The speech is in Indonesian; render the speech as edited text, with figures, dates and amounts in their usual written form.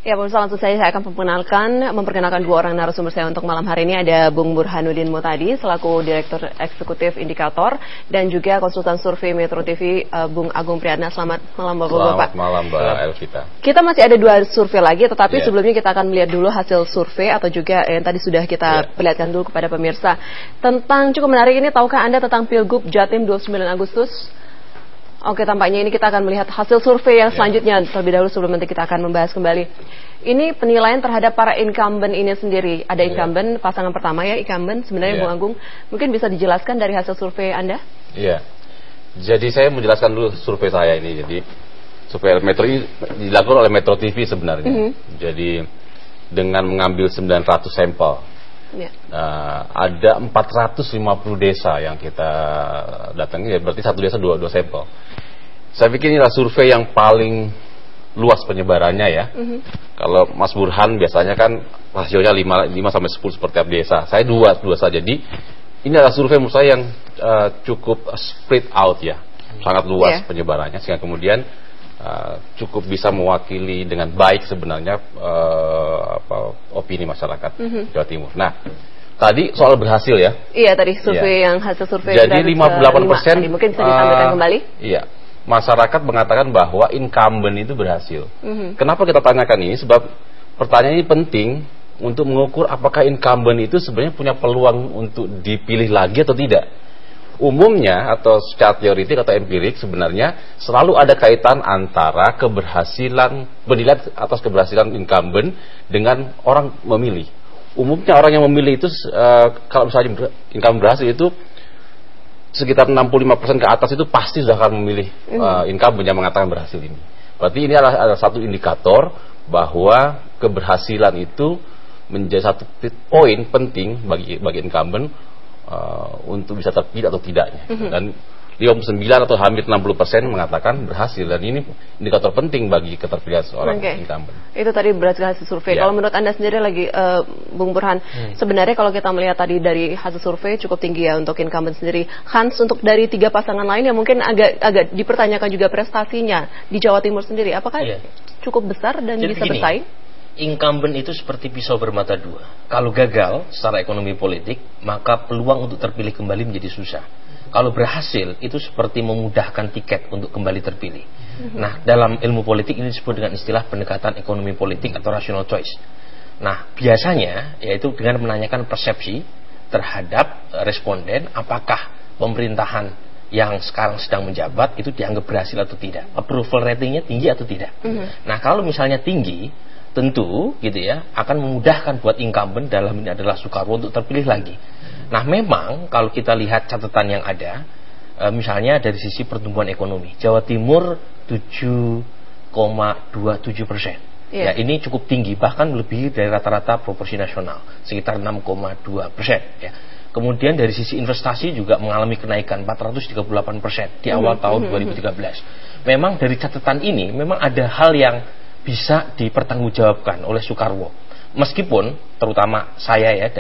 Ya, pemirsa, langsung saja saya akan memperkenalkan dua orang narasumber saya untuk malam hari ini. Ada Bung Burhanuddin Muhtadi selaku Direktur Eksekutif Indikator dan juga konsultan survei Metro TV Bung Agung Priyatna. Selamat malam Bapak-Bapak. Selamat malam Mbak Elvita. Kita masih ada dua survei lagi, tetapi sebelumnya kita akan melihat dulu hasil survei atau juga yang tadi sudah kita perlihatkan dulu kepada pemirsa. Tentang cukup menarik ini, tahukah Anda tentang Pilgub Jatim 29 Agustus? Oke, tampaknya ini kita akan melihat hasil survei yang selanjutnya terlebih dahulu sebelum nanti kita akan membahas kembali. Ini penilaian terhadap para incumbent ini sendiri. Ada incumbent, pasangan pertama ya, incumbent sebenarnya Bung Agung. Mungkin bisa dijelaskan dari hasil survei Anda? Iya. Jadi saya menjelaskan dulu survei saya ini. Jadi survei Metro ini dilakukan oleh Metro TV sebenarnya. Jadi dengan mengambil 900 sampel. Ada 450 desa yang kita datangi, ya berarti satu desa dua sampel. Saya pikir inilah survei yang paling luas penyebarannya ya. Kalau Mas Burhan biasanya kan rasionya 5 sampai 10 per tiap desa. Saya dua saja. Jadi ini adalah survei menurut saya yang cukup spread out ya, sangat luas penyebarannya sehingga kemudian cukup bisa mewakili dengan baik sebenarnya opini masyarakat Jawa Timur. Nah, tadi soal berhasil ya. Iya, tadi survei yang hasil survei. Jadi 58% mungkin bisa ditampilkan kembali. Iya. Masyarakat mengatakan bahwa incumbent itu berhasil. Kenapa kita tanyakan ini? Sebab pertanyaan ini penting untuk mengukur apakah incumbent itu sebenarnya punya peluang untuk dipilih lagi atau tidak. Umumnya atau secara teoritik atau empirik sebenarnya selalu ada kaitan antara penilaian atas keberhasilan incumbent dengan orang memilih. Umumnya orang yang memilih itu kalau misalnya incumbent berhasil itu sekitar 65% ke atas itu pasti sudah akan memilih incumbent yang mengatakan berhasil ini. Berarti ini adalah satu indikator bahwa keberhasilan itu menjadi satu poin penting bagi incumbent untuk bisa terpilih atau tidaknya. Dan 59 atau hampir 60% mengatakan berhasil, dan ini indikator penting bagi keterpilihan seorang incumbent. Itu tadi berdasarkan hasil survei. Kalau menurut Anda sendiri lagi Bung Burhan, sebenarnya kalau kita melihat tadi dari hasil survei cukup tinggi ya untuk incumbent sendiri. Hans, untuk dari 3 pasangan lain yang mungkin agak dipertanyakan juga prestasinya di Jawa Timur sendiri, apakah cukup besar dan jadi bisa bersaing? Incumbent itu seperti pisau bermata dua. Kalau gagal secara ekonomi politik, maka peluang untuk terpilih kembali menjadi susah. Kalau berhasil, itu seperti memudahkan tiket untuk kembali terpilih. Nah, dalam ilmu politik ini disebut dengan istilah pendekatan ekonomi politik atau rational choice. Nah, biasanya yaitu dengan menanyakan persepsi terhadap responden, apakah pemerintahan yang sekarang sedang menjabat itu dianggap berhasil atau tidak, approval ratingnya tinggi atau tidak. Nah, kalau misalnya tinggi, tentu gitu ya akan memudahkan buat incumbent, dalam ini adalah Soekarwo, untuk terpilih lagi. Nah, memang kalau kita lihat catatan yang ada, misalnya dari sisi pertumbuhan ekonomi, Jawa Timur 7,27%. Ya, ini cukup tinggi, bahkan lebih dari rata-rata proporsi nasional, sekitar 6,2%. Ya. Kemudian dari sisi investasi juga mengalami kenaikan 438% di awal tahun 2013. Memang dari catatan ini memang ada hal yang bisa dipertanggungjawabkan oleh Soekarwo, meskipun terutama saya ya